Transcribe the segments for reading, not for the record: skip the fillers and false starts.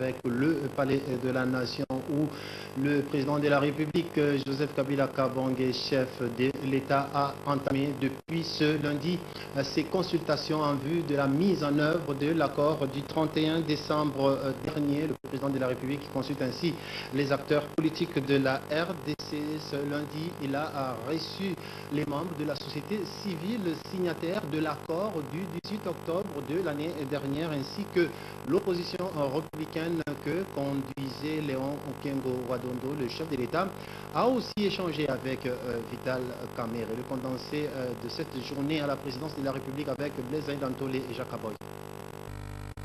avec le palais de la nation où le président de la République, Joseph Kabila Kabange, chef de l'État, a entamé depuis ce lundi ses consultations en vue de la mise en œuvre de l'accord du 31 décembre dernier. Le président de la République consulte ainsi les acteurs politiques de la RDC. Ce lundi, il a reçu les membres de la société civile signataires de l'accord du 18 octobre de l'année dernière, ainsi que l'opposition républicaine que conduisait Léon Okengo-Wadondo, le chef de l'État, a aussi échangé avec Vital Kamerhe. Le condensé de cette journée à la présidence de la République avec Blaise Dantole et Jacques Aboy.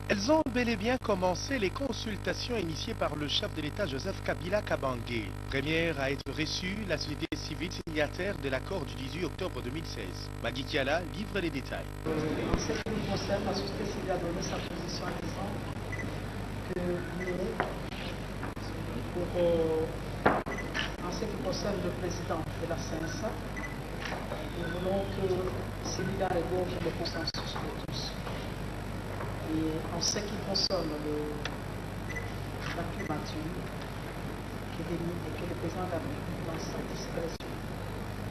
Elles ont bel et bien commencé les consultations initiées par le chef de l'État Joseph Kabila Kabange. Première à être reçue, la société civile signataire de l'accord du 18 octobre 2016. Magui Kiala livre les détails. En ce qui nous concerne, la société civile a donné sa position en disant que en ce qui concerne le président de la CNSA, nous voulons que celui-là regorge le consensus de tous. Et en ce qui concerne la primature, que le président de la République, dans sa discrétion,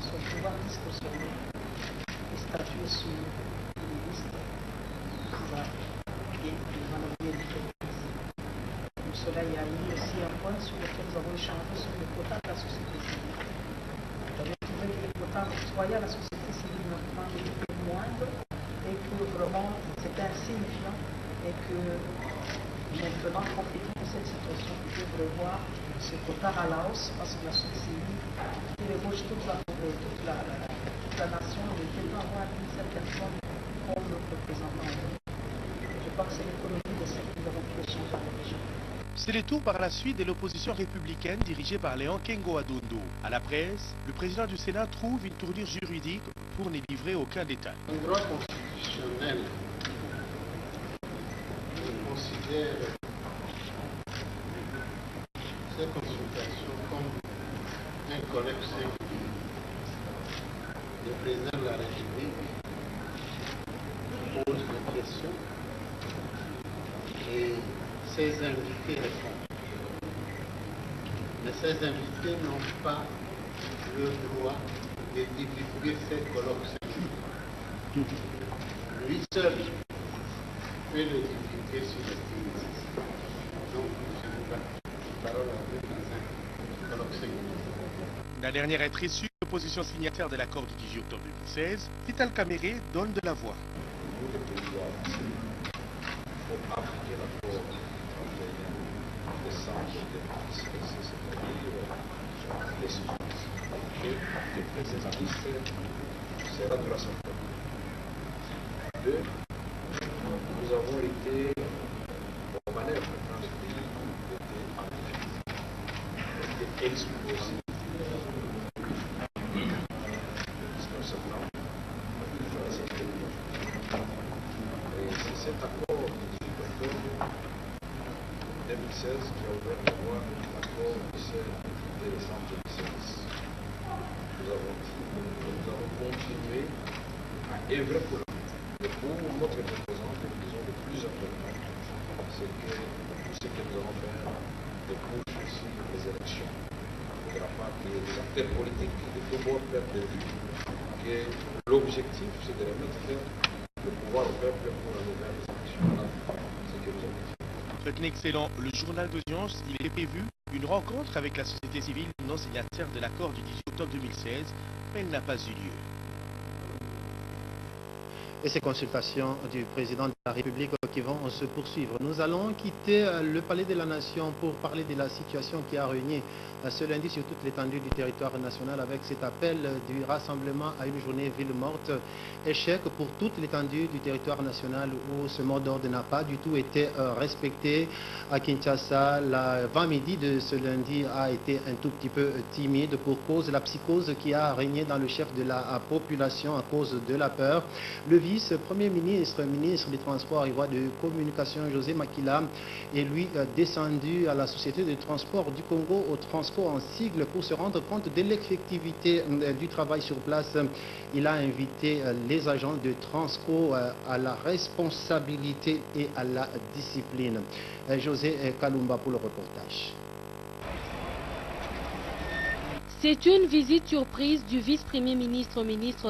son pouvoir discrétionnaire, et statuer sur les listes qui va envoyer le président. Pour cela, il y a eu aussi un point sur lequel nous avons échangé sur le quota de la société civile. Nous avons trouvé que les quotas octroyés à la société civile était moindre et que vraiment c'était insignifiant et que maintenant, profitant de cette situation, nous devons revoir ce quota à la hausse parce que la société civile qui regorge toute la nation ne peut pas avoir une seule personne comme le représentant. Je crois que c'est l'économie de ce que nous avons pu échanger avec les gens. C'est le tour par la suite de l'opposition républicaine dirigée par Léon Okengo-Wadondo. À la presse, le président du Sénat trouve une tournure juridique pour ne livrer aucun détail. Le droit constitutionnel considère ces consultations comme un colloque singulier. Le président de la République pose des questions et ses invités répondent. Mais ces invités n'ont pas le droit de divulguer ces colloques singuliers. Lui seul peut le divulguer sur le télévisé. Donc, je ne vais pas parole à vous dans un colloque singulier. La dernière à être issue, l'opposition signataire de l'accord du 18 octobre 2016, Vital Kamerhe donne de la voix. Nous, les pays avancés, il faut appliquer l'accord du 31 décembre 2016, c'est-à-dire l'excuse et le président sera de la santé. Deux, nous avons été aux manœuvres dans ce pays, été exposés. C'est cet accord du 18 octobre 2016 qui a ouvert la voie à l'accord du 7 décembre 2016. Nous avons dit que nous allons continuer à œuvrer pour la et pour notre composante, disons, le plus important, c'est que tout ce que nous allons faire débouche aussi les élections de la part des acteurs politiques de tout bord peuple de vie. Que l'objectif, c'est de remettre le pouvoir au peuple pour la nouvelle élection. C'est ce que nous avons dit. C'est excellent. Le journal d'audience, il est prévu une rencontre avec la société civile non signataire de l'accord du 18 octobre 2016, mais elle n'a pas eu lieu. Et ces consultations du président de la République qui vont se poursuivre. Nous allons quitter le palais de la nation pour parler de la situation qui a régné ce lundi sur toute l'étendue du territoire national avec cet appel du rassemblement à une journée ville morte. Échec pour toute l'étendue du territoire national où ce mot d'ordre n'a pas du tout été respecté. À Kinshasa, l'avant-midi de ce lundi a été un tout petit peu timide pour cause de la psychose qui a régné dans le chef de la population à cause de la peur. Le vice-premier ministre, ministre des Transports et voies de communication, José Makila, est lui descendu à la Société de transport du Congo, au Transco en sigle, pour se rendre compte de l'effectivité du travail sur place. Il a invité les agents de Transco à la responsabilité et à la discipline. José Kalumba pour le reportage. C'est une visite surprise du vice-premier ministre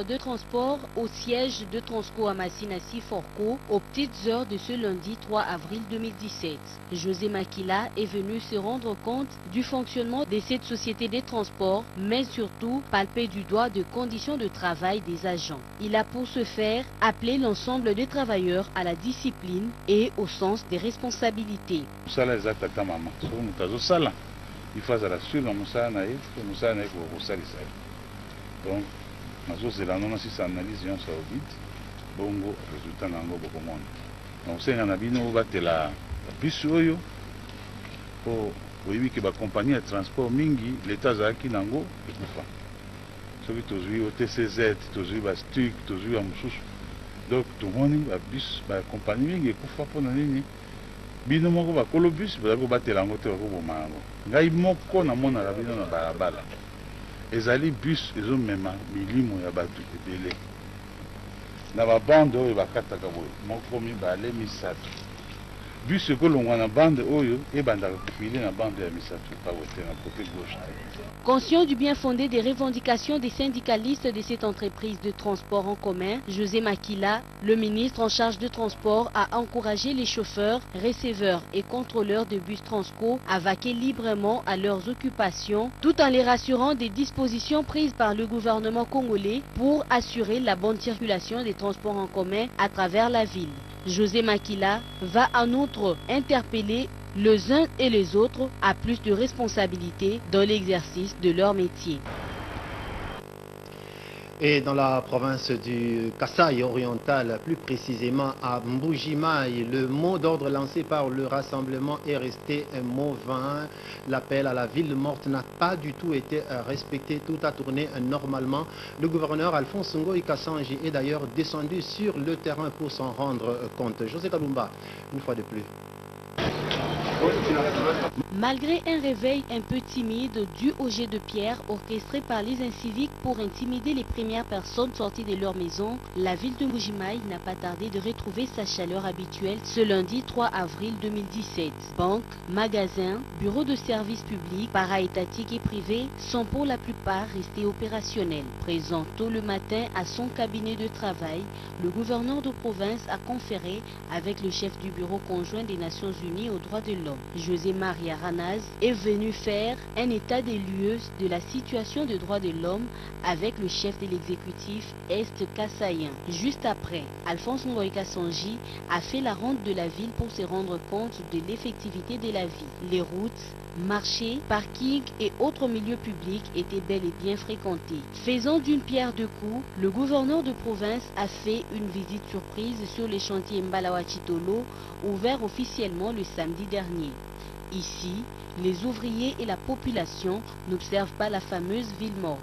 de Transport au siège de Transco à Massinassi-Forco aux petites heures de ce lundi 3 avril 2017. José Makila est venu se rendre compte du fonctionnement de cette société des transports, mais surtout palper du doigt de conditions de travail des agents. Il a pour ce faire appelé l'ensemble des travailleurs à la discipline et au sens des responsabilités. Il faut que sur le Moussa Naïf, le Moussa Naïf au Salissa. Donc, c'est la non-analyse saoudite, bongo, résultat nango beaucoup monde. Donc, c'est un abino où la bisoyo pour oui que la compagnie de transport mingi l'État zaki nango et kufa. Ce qui toujours au TCZ, toujours bas STUC, toujours à Moussous. Donc, tout le monde a bis, la compagnie mingi kufa pour nani. Bino moko ba kolobus ba ko batela ngo te ko bomango ngai moko na mona la bino na balabala ezali bus ezo mema milimo ya batu ebele na ba bande oyo bakataka boyo moko mibale misato bus ekolongwa na bande oyo ebandaka kofile na bande ya misato pa wote na côté gauche. Conscient du bien fondé des revendications des syndicalistes de cette entreprise de transport en commun, José Makila, le ministre en charge de transport, a encouragé les chauffeurs, receveurs et contrôleurs de bus Transco à vaquer librement à leurs occupations, tout en les rassurant des dispositions prises par le gouvernement congolais pour assurer la bonne circulation des transports en commun à travers la ville. José Makila va en outre interpeller les uns et les autres à plus de responsabilités dans l'exercice de leur métier. Et dans la province du Kasaï oriental, plus précisément à Mbujimaï, le mot d'ordre lancé par le rassemblement est resté un mot vain. L'appel à la ville morte n'a pas du tout été respecté. Tout a tourné normalement. Le gouverneur Alphonse Ngoï Kassanji est d'ailleurs descendu sur le terrain pour s'en rendre compte. José Kalumba, une fois de plus. Malgré un réveil un peu timide dû au jet de pierre orchestré par les inciviques pour intimider les premières personnes sorties de leur maison, la ville de Mbujimaï n'a pas tardé de retrouver sa chaleur habituelle ce lundi 3 avril 2017. Banques, magasins, bureaux de services publics, para-étatiques et privés sont pour la plupart restés opérationnels. Présent tôt le matin à son cabinet de travail, le gouverneur de province a conféré avec le chef du bureau conjoint des Nations Unies aux droits de l'homme. José Maria Ranaz est venu faire un état des lieux de la situation des droits de l'homme avec le chef de l'exécutif Est Kassaïen. Juste après, Alphonse Ngoï Kassanji a fait la ronde de la ville pour se rendre compte de l'effectivité de la vie. Les routes, marchés, parkings et autres milieux publics étaient bel et bien fréquentés. Faisant d'une pierre deux coups, le gouverneur de province a fait une visite surprise sur les chantiers Mbalawa-Chitolo, ouvert officiellement le samedi dernier. Ici, les ouvriers et la population n'observent pas la fameuse ville morte.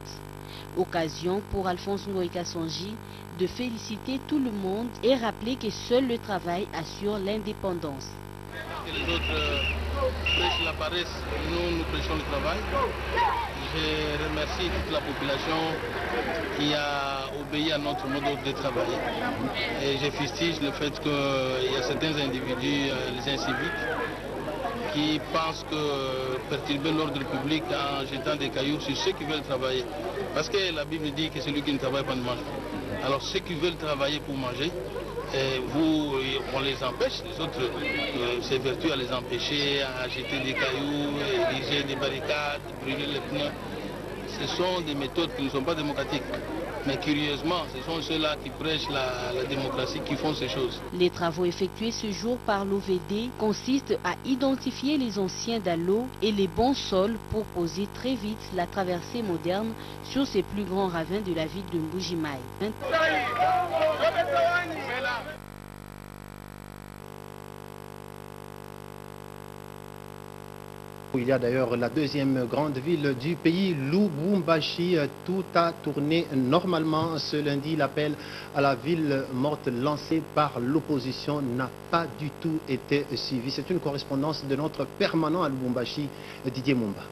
Occasion pour Alphonse Ngoï Kassanji de féliciter tout le monde et rappeler que seul le travail assure l'indépendance. Que les autres prêchent la paresse, nous prêchons le travail. Je remercie toute la population qui a obéi à notre mode de travail. Et je fustige le fait qu'il y a certains individus, les inciviques, qui pensent que perturber l'ordre public en jetant des cailloux sur ceux qui veulent travailler. Parce que la Bible dit que celui qui ne travaille pas ne mange pas. Alors ceux qui veulent travailler pour manger, on les empêche, les autres s'évertuent à les empêcher, à jeter des cailloux, ériger des barricades, brûler les pneus. Ce sont des méthodes qui ne sont pas démocratiques. Mais curieusement, ce sont ceux-là qui prêchent la démocratie qui font ces choses. Les travaux effectués ce jour par l'OVD consistent à identifier les anciens dallos et les bons sols pour poser très vite la traversée moderne sur ces plus grands ravins de la ville de Mbujimaï. Il y a d'ailleurs la deuxième grande ville du pays, Lubumbashi. Tout a tourné normalement ce lundi. L'appel à la ville morte lancé par l'opposition n'a pas du tout été suivi. C'est une correspondance de notre permanent à Lubumbashi, Didier Mumba.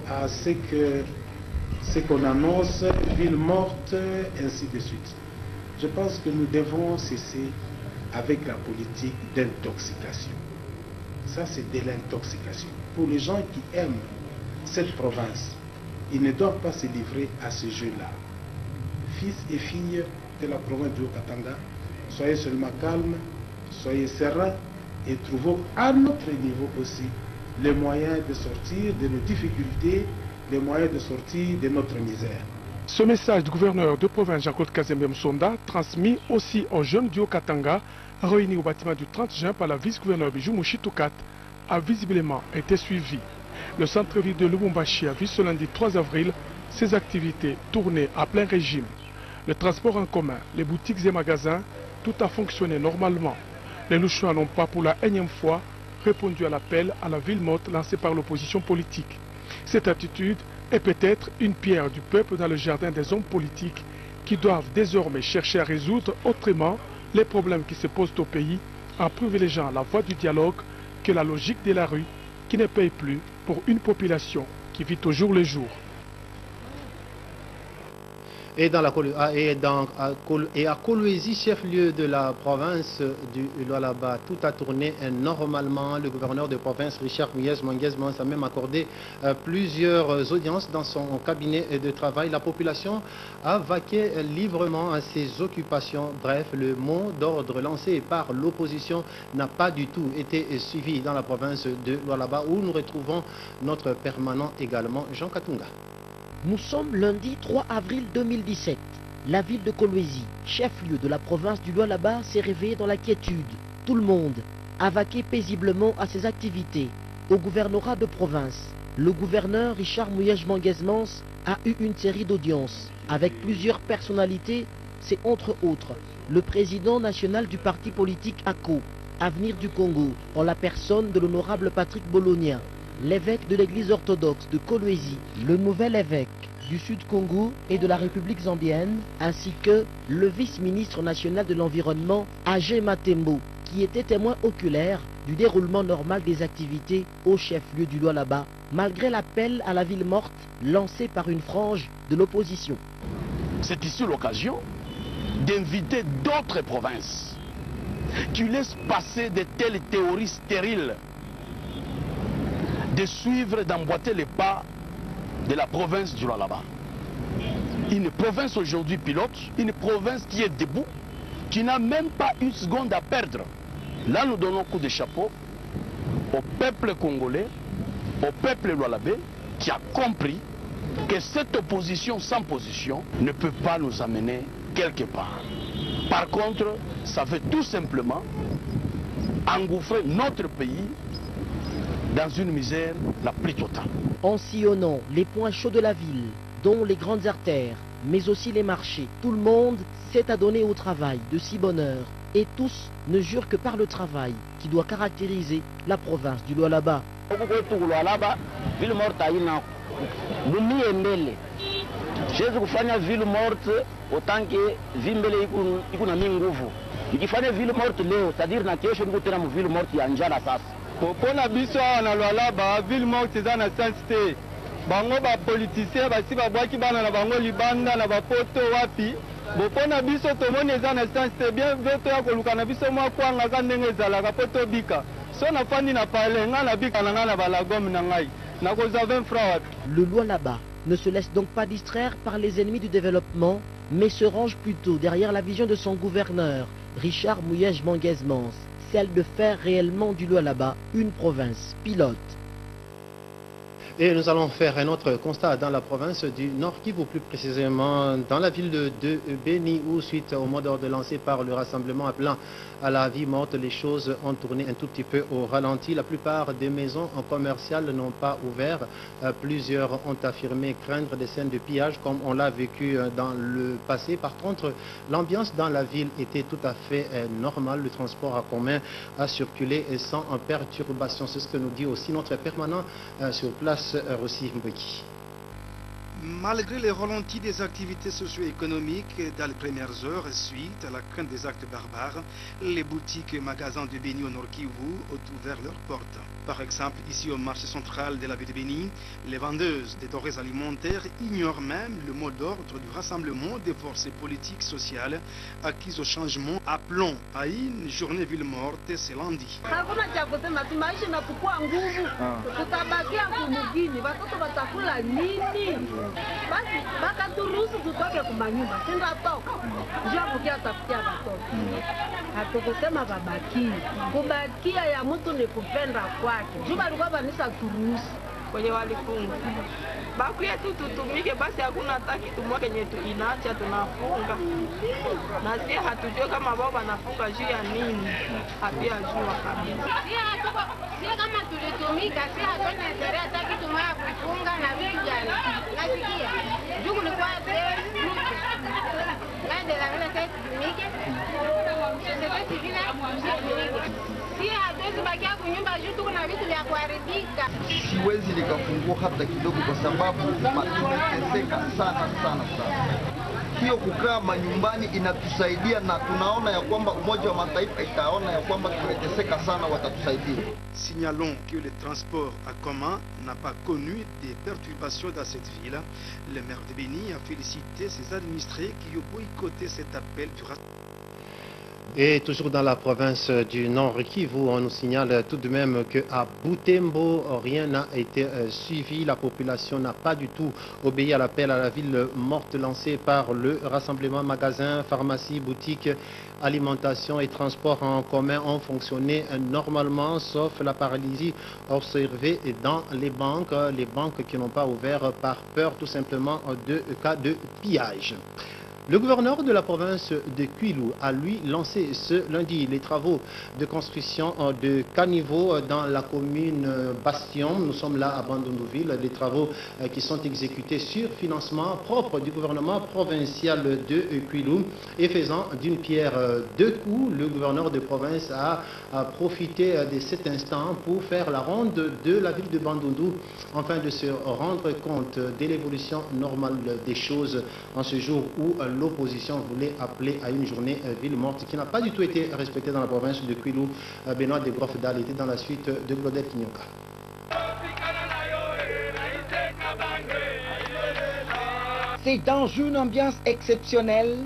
À ce qu'on annonce, ville morte, ainsi de suite. Je pense que nous devons cesser avec la politique d'intoxication. Ça, c'est de l'intoxication. Pour les gens qui aiment cette province, ils ne doivent pas se livrer à ce jeu-là. Fils et filles de la province du Haut-Katanga, soyez seulement calmes, soyez sereins et trouvons à notre niveau aussi les moyens de sortir de nos difficultés, les moyens de sortir de notre misère. Ce message du gouverneur de province Jean-Claude Kazembe Msonda, transmis aussi aux jeunes du Haut-Katanga, réunis au bâtiment du 30 juin par la vice-gouverneur Bijou Mouchitoukat, a visiblement été suivi. Le centre-ville de Lubumbashi a vu ce lundi 3 avril ses activités tourner à plein régime. Le transport en commun, les boutiques et magasins, tout a fonctionné normalement. Les Louchois n'ont pas pour la énième fois répondu à l'appel à la ville morte lancé par l'opposition politique. Cette attitude est peut-être une pierre du peuple dans le jardin des hommes politiques qui doivent désormais chercher à résoudre autrement les problèmes qui se posent au pays en privilégiant la voie du dialogue que la logique de la rue qui ne paye plus pour une population qui vit au jour le jour. Et à Kolwezi, chef-lieu de la province du Lualaba, tout a tourné normalement. Le gouverneur de province, Richard Muyes-Manguez-Mons, a même accordé plusieurs audiences dans son cabinet de travail. La population a vaqué librement à ses occupations. Bref, le mot d'ordre lancé par l'opposition n'a pas du tout été suivi dans la province de Lualaba, où nous retrouvons notre permanent également, Jean Katunga. Nous sommes lundi 3 avril 2017. La ville de Kolwezi, chef-lieu de la province du Lualaba, s'est réveillée dans la quiétude. Tout le monde a vaqué paisiblement à ses activités. Au gouvernorat de province, le gouverneur Richard Muyes-Manguez-Mons a eu une série d'audiences avec plusieurs personnalités. C'est entre autres le président national du parti politique ACO, Avenir du Congo, en la personne de l'honorable Patrick Bologna, l'évêque de l'église orthodoxe de Kolwezi, le nouvel évêque du Sud Congo et de la République zambienne, ainsi que le vice-ministre national de l'environnement, Agé Matembo, qui était témoin oculaire du déroulement normal des activités au chef-lieu du Lualaba, malgré l'appel à la ville morte lancé par une frange de l'opposition. C'est ici l'occasion d'inviter d'autres provinces qui laissent passer de telles théories stériles, de suivre, d'emboîter les pas de la province du Lualaba. Une province aujourd'hui pilote, une province qui est debout, qui n'a même pas une seconde à perdre. Là, nous donnons coup de chapeau au peuple congolais, au peuple lualabais, qui a compris que cette opposition sans position ne peut pas nous amener quelque part. Par contre, ça veut tout simplement engouffrer notre pays dans une misère la plus totale. En sillonnant les points chauds de la ville, dont les grandes artères, mais aussi les marchés, tout le monde s'est adonné au travail de si bonne heure. Et tous ne jurent que par le travail qui doit caractériser la province du Lualaba. Siwezi kufanya ville morte autant que vimbele iko na mingi nguvu. Nikifanya ville morte leo, c'est-à-dire na kesho niko tena mu ville morte ya njala sasa. Pona biso na Lualaba ville morte za na sensibilité. Bango ba politicien basi babwaki bana na bango libanda na bapoto wapi. Bopona biso tomoni za na sensibilité bien veto ya koluka na biso mwa kwanga ka ndenge ezalaka poto bika. So na fandi na pale nga na bika na nga na balagom na ngai. Na koza 20 francs. Le Lualaba ne se laisse donc pas distraire par les ennemis du développement, mais se range plutôt derrière la vision de son gouverneur, Richard Muyes-Manguez-Mons, celle de faire réellement du Lualaba une province pilote. Et nous allons faire un autre constat dans la province du Nord Kivu, plus précisément dans la ville de Beni, où suite au mot d'ordre lancé par le rassemblement appelant à la vie morte, les choses ont tourné un tout petit peu au ralenti. La plupart des maisons commerciales n'ont pas ouvert. Plusieurs ont affirmé craindre des scènes de pillage comme on l'a vécu dans le passé. Par contre, l'ambiance dans la ville était tout à fait normale. Le transport en commun a circulé sans perturbation. C'est ce que nous dit aussi notre permanent sur place, Rossi Mbeki. Malgré les ralentis des activités socio-économiques dans les premières heures suite à la crainte des actes barbares, les boutiques et magasins de Beni au Nord Kivu ont ouvert leurs portes. Par exemple, ici au marché central de la ville de Beni, les vendeuses des denrées alimentaires ignorent même le mot d'ordre du rassemblement des forces politiques sociales acquises au changement, appelant à une journée ville morte ce lundi. Basi bakaturuhusu tutoke kumanyumba, sindatoka njabukia tafutia watoto. Hatukusema babaki, kubakia ya mtu ni kupenda kwake. Juba alikuwa banisa turuhusu kwenye walifunga. Bakuye tu tutumike, basi hakuna hata kitu moja kenye inaacha tunafunga. Na sisi hatujui kama wao wanafunga juu ya nini. Hatujua kabisa. Sio kama tulitumika, sio hatuna sheria hata kitu moja kufunga na vitu gani. Nasikia. Juu ni kwa ndio la vile sasa tutumike. Sasa civile si hatuwezi bakia kunyumba juu tuko na vitu vya kuharibika. Siwezi nikafungua hata kidogo kwa sababu tumeteseka sana. Hiyo kukaa manyumbani inatusaidia na tunaona ya kwamba Umoja wa Mataifa itaona ya kwamba tumeteseka sana, watatusaidia. Signalons que le transport en commun n'a pas connu des perturbations dans cette ville. Le maire de Beni a félicité ses administrés qui ont boycotté cet appel du rassemblement. Et toujours dans la province du Nord Kivu, on nous signale tout de même qu'à Butembo, rien n'a été suivi. La population n'a pas du tout obéi à l'appel à la ville morte lancé par le rassemblement. Magasins, pharmacies, boutiques, alimentation et transport en commun ont fonctionné normalement, sauf la paralysie observée dans les banques qui n'ont pas ouvert par peur tout simplement de cas de pillage. Le gouverneur de la province de Kwilu a lui lancé ce lundi les travaux de construction de caniveaux dans la commune Bastion. Nous sommes là à Bandundouville, des travaux qui sont exécutés sur financement propre du gouvernement provincial de Kwilu. Et faisant d'une pierre deux coups, le gouverneur de province a profité de cet instant pour faire la ronde de la ville de Bandundu afin de se rendre compte de l'évolution normale des choses en ce jour où l'opposition voulait appeler à une journée ville morte qui n'a pas du tout été respectée dans la province de Kwilu. Benoît de Grofdal était dans la suite de Claudette Kinyoka. C'est dans une ambiance exceptionnelle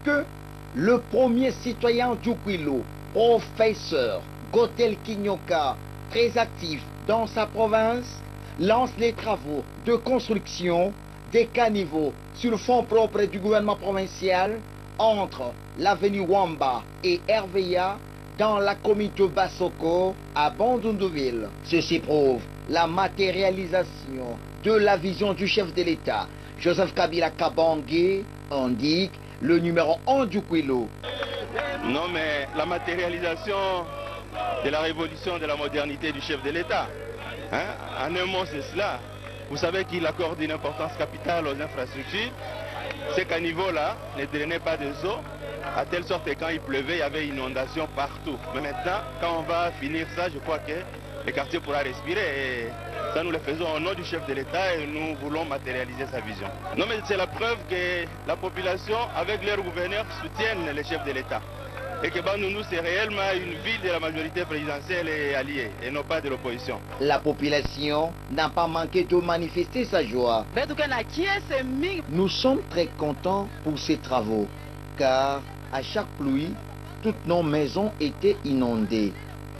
que le premier citoyen du Kwilu, professeur Gotel Kinyoka, très actif dans sa province, lance les travaux de construction des caniveaux sur fonds propres du gouvernement provincial entre l'avenue Wamba et RVA dans la commune de Basoko à Bandundouville. Ceci prouve la matérialisation de la vision du chef de l'État, Joseph Kabila Kabange, indique le numéro 1 du Kwilu. Non, mais la matérialisation de la révolution de la modernité du chef de l'État. En un mot, c'est cela. Vous savez qu'il accorde une importance capitale aux infrastructures. Ces caniveaux-là ne drainaient pas des eaux, à telle sorte que quand il pleuvait, il y avait inondation partout. Mais maintenant, quand on va finir ça, je crois que le quartier pourra respirer. Et ça, nous le faisons au nom du chef de l'État et nous voulons matérialiser sa vision. Non, mais c'est la preuve que la population, avec leur gouverneur, soutiennent le chef de l'État. Et que Bandundu, c'est réellement une ville de la majorité présidentielle et alliée, et non pas de l'opposition. La population n'a pas manqué de manifester sa joie. Nous sommes très contents pour ces travaux, car à chaque pluie, toutes nos maisons étaient inondées.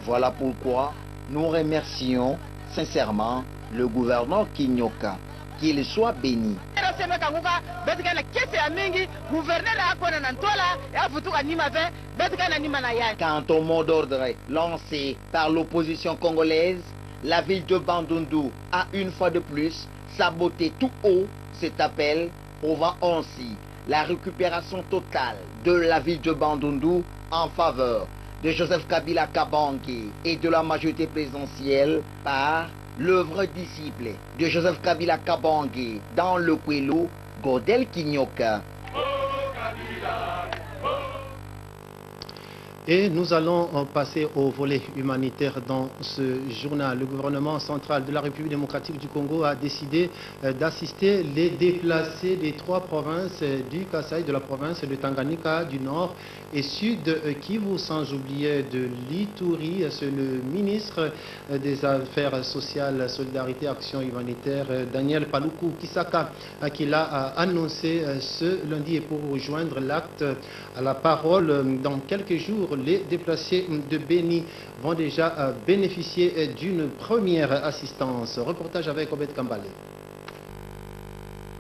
Voilà pourquoi nous remercions sincèrement le gouverneur Kinyoka. Qu'il soit béni. Quant au mot d'ordre lancé par l'opposition congolaise, La ville de Bandundu a une fois de plus saboté tout haut cet appel, prouvant ainsi la récupération totale de la ville de Bandundu en faveur de Joseph Kabila Kabange et de la majorité présidentielle par le vrai disciple de Joseph Kabila Kabange dans le Kouelo, Godel Kinyoka. Et nous allons passer au volet humanitaire dans ce journal. Le gouvernement central de la République démocratique du Congo a décidé d'assister les déplacés des 3 provinces du Kasaï, de la province de Tanganyika, du Nord et Sud Kivu, sans oublier de l'Ituri. C'est le ministre des Affaires sociales, Solidarité, Action humanitaire, Daniel Paluku Kisaka, qui l'a annoncé ce lundi. Et pour rejoindre l'acte à la parole, dans quelques jours, les déplacés de Béni vont déjà bénéficier d'une première assistance. Reportage avec Obed Kambale.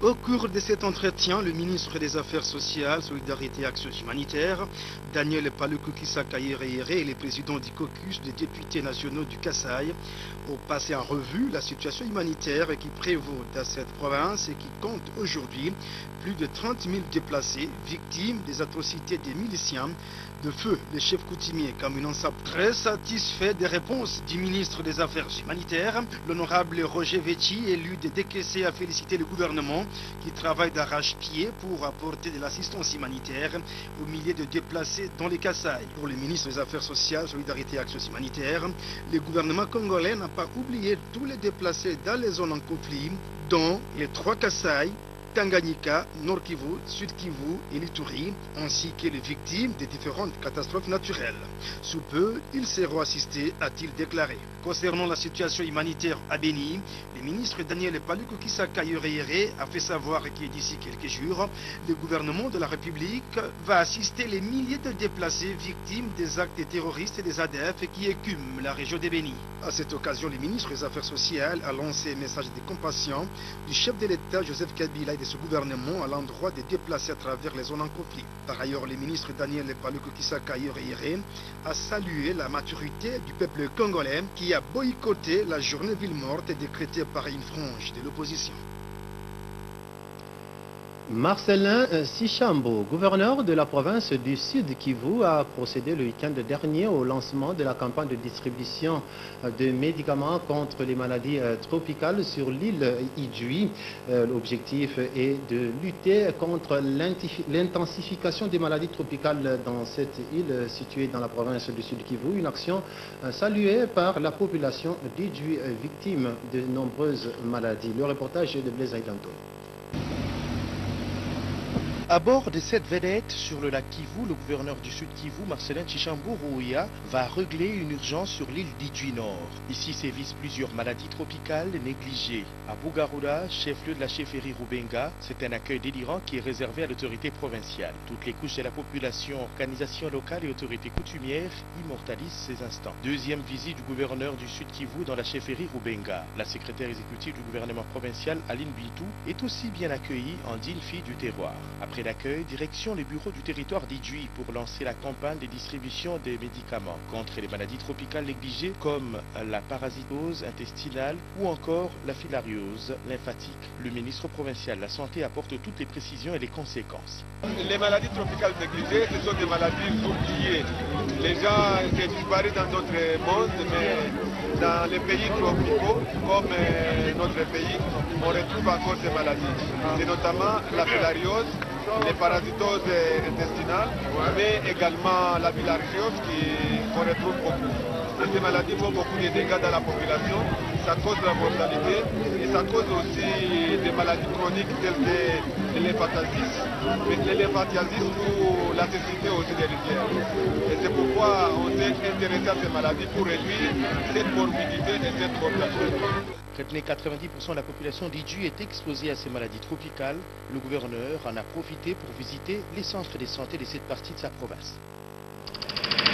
Au cours de cet entretien, le ministre des Affaires sociales, Solidarité et Action humanitaire, Daniel Paluku Kisaka Yere et les présidents du caucus des députés nationaux du Kasaï ont passé en revue la situation humanitaire qui prévaut dans cette province et qui compte aujourd'hui plus de 30 000 déplacés, victimes des atrocités des miliciens de feu. Le chef coutumier Kamina Nsap, très satisfait des réponses du ministre des Affaires humanitaires, l'honorable Roger Vechi, élu de DKC, a félicité le gouvernement qui travaille d'arrache-pied pour apporter de l'assistance humanitaire aux milliers de déplacés dans les Kasaï. Pour le ministre des Affaires sociales, Solidarité et Action humanitaire, le gouvernement congolais n'a pas oublié tous les déplacés dans les zones en conflit, dont les 3 Kasaï, Tanganyika, Nord Kivu, Sud Kivu et l'Ituri, ainsi que les victimes des différentes catastrophes naturelles. Sous peu, ils seront assistés, a-t-il déclaré. Concernant la situation humanitaire à Béni, le ministre Daniel Paluku Kisaka Yere a fait savoir que d'ici quelques jours, le gouvernement de la République va assister les milliers de déplacés victimes des actes terroristes et des ADF qui écument la région de Béni. À cette occasion, le ministre des Affaires sociales a lancé un message de compassion du chef de l'État Joseph Kabila et de ce gouvernement à l'endroit des déplacés à travers les zones en conflit. Par ailleurs, le ministre Daniel Paluku Kisaka Yere a salué la maturité du peuple congolais qui a boycotté la journée ville morte décrétée par une frange de l'opposition. Marcelin Sichambo, gouverneur de la province du Sud Kivu, a procédé le week-end dernier au lancement de la campagne de distribution de médicaments contre les maladies tropicales sur l'île Idjui. L'objectif est de lutter contre l'intensification des maladies tropicales dans cette île située dans la province du Sud Kivu. Une action saluée par la population d'Idjui, victime de nombreuses maladies. Le reportage est de Blaise Aidanto. À bord de cette vedette sur le lac Kivu, le gouverneur du Sud Kivu, Marcelin Tshichambo Rouya, va régler une urgence sur l'île d'Idjui Nord. Ici sévissent plusieurs maladies tropicales négligées. À Bugaruda, chef-lieu de la chefferie Rubenga, c'est un accueil délirant qui est réservé à l'autorité provinciale. Toutes les couches de la population, organisations locales et autorités coutumières immortalisent ces instants. Deuxième visite du gouverneur du Sud Kivu dans la chefferie Rubenga. La secrétaire exécutive du gouvernement provincial, Aline Bitou, est aussi bien accueillie en digne fille du terroir. Après l'accueil, direction les bureaux du territoire d'Idjui pour lancer la campagne de distribution des médicaments contre les maladies tropicales négligées comme la parasitose intestinale ou encore la filariose lymphatique. Le ministre provincial de la Santé apporte toutes les précisions et les conséquences. Les maladies tropicales négligées, ce sont des maladies oubliées. Les gens se disparus dans notre monde, mais dans les pays tropicaux, comme notre pays, on retrouve encore ces maladies. C'est notamment la filariose, les parasitoses intestinales, mais également la bilharziose qu'on retrouve beaucoup. Et ces maladies font beaucoup de dégâts dans la population, ça cause la mortalité et ça cause aussi des maladies chroniques telles que l'éléphantiasis ou la cécité aussi des rivières. Et c'est pourquoi on s'est intéressé à ces maladies pour réduire cette morbidité et cette mortalité. Retenez 90% de la population d'Idjui est exposée à ces maladies tropicales. Le gouverneur en a profité pour visiter les centres de santé de cette partie de sa province.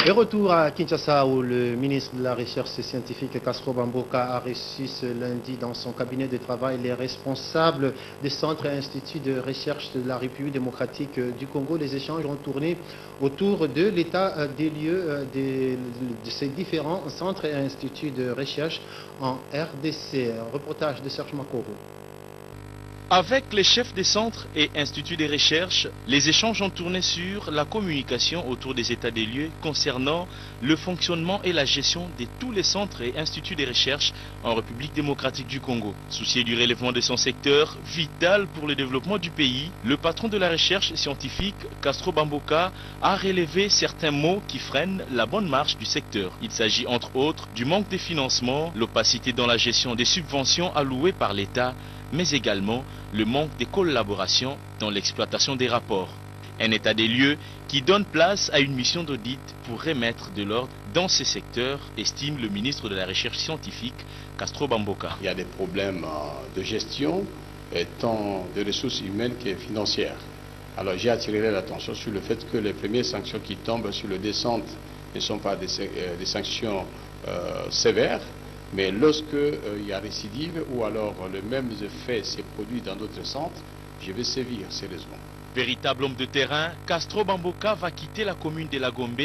Et retour à Kinshasa où le ministre de la Recherche scientifique Castro Bamboka a reçu ce lundi dans son cabinet de travail les responsables des centres et instituts de recherche de la République démocratique du Congo. Les échanges ont tourné autour de l'état des lieux de ces différents centres et instituts de recherche en RDC. Un reportage de Serge Makoro. Avec les chefs des centres et instituts de recherche, les échanges ont tourné sur la communication autour des états des lieux concernant le fonctionnement et la gestion de tous les centres et instituts de recherche en République démocratique du Congo. Soucié du relèvement de son secteur, vital pour le développement du pays, le patron de la recherche scientifique, Castro Bamboka, a relevé certains mots qui freinent la bonne marche du secteur. Il s'agit entre autres du manque de financement, l'opacité dans la gestion des subventions allouées par l'État, mais également le manque de collaboration dans l'exploitation des rapports. Un état des lieux qui donne place à une mission d'audit pour remettre de l'ordre dans ces secteurs, estime le ministre de la Recherche scientifique, Castro Bamboka. Il y a des problèmes de gestion, tant de ressources humaines que financières. Alors j'ai attiré l'attention sur le fait que les premières sanctions qui tombent sur le descente ne sont pas des sanctions sévères, mais lorsque il y a récidive ou alors le même fait s'est produit dans d'autres centres, je vais sévir sérieusement. Véritable homme de terrain, Castro Bamboka va quitter la commune de la Gombe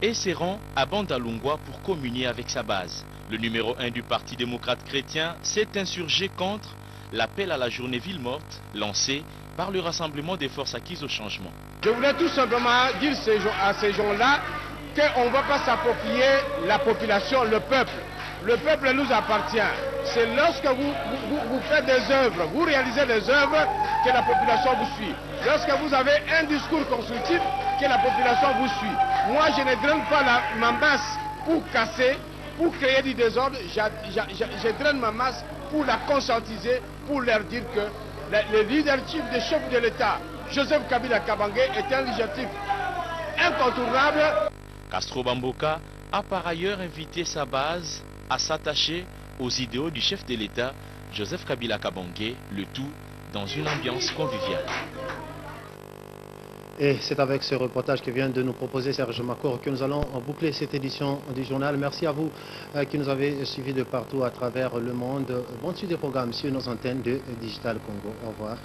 et se rend à Bandalungwa pour communier avec sa base. Le numéro 1 du Parti démocrate chrétien s'est insurgé contre l'appel à la journée ville morte lancé par le rassemblement des forces acquises au changement. Je voulais tout simplement dire à ces gens-là qu'on ne va pas s'approprier la population, le peuple. Le peuple nous appartient. C'est lorsque vous faites des œuvres, vous réalisez des œuvres que la population vous suit. Lorsque vous avez un discours constructif, que la population vous suit. Moi, je ne draine pas ma masse pour casser, pour créer du désordre. Je draine ma masse pour la conscientiser, pour leur dire que le leadership des chefs de l'État, Joseph Kabila Kabange, est un leadership incontournable. Castro Bamboka a par ailleurs invité sa base à s'attacher aux idéaux du chef de l'État, Joseph Kabila Kabange, le tout dans une ambiance conviviale. Et c'est avec ce reportage que vient de nous proposer Serge Makor que nous allons boucler cette édition du journal. Merci à vous qui nous avez suivis de partout à travers le monde. Bonne suite des programmes sur nos antennes de Digital Congo. Au revoir.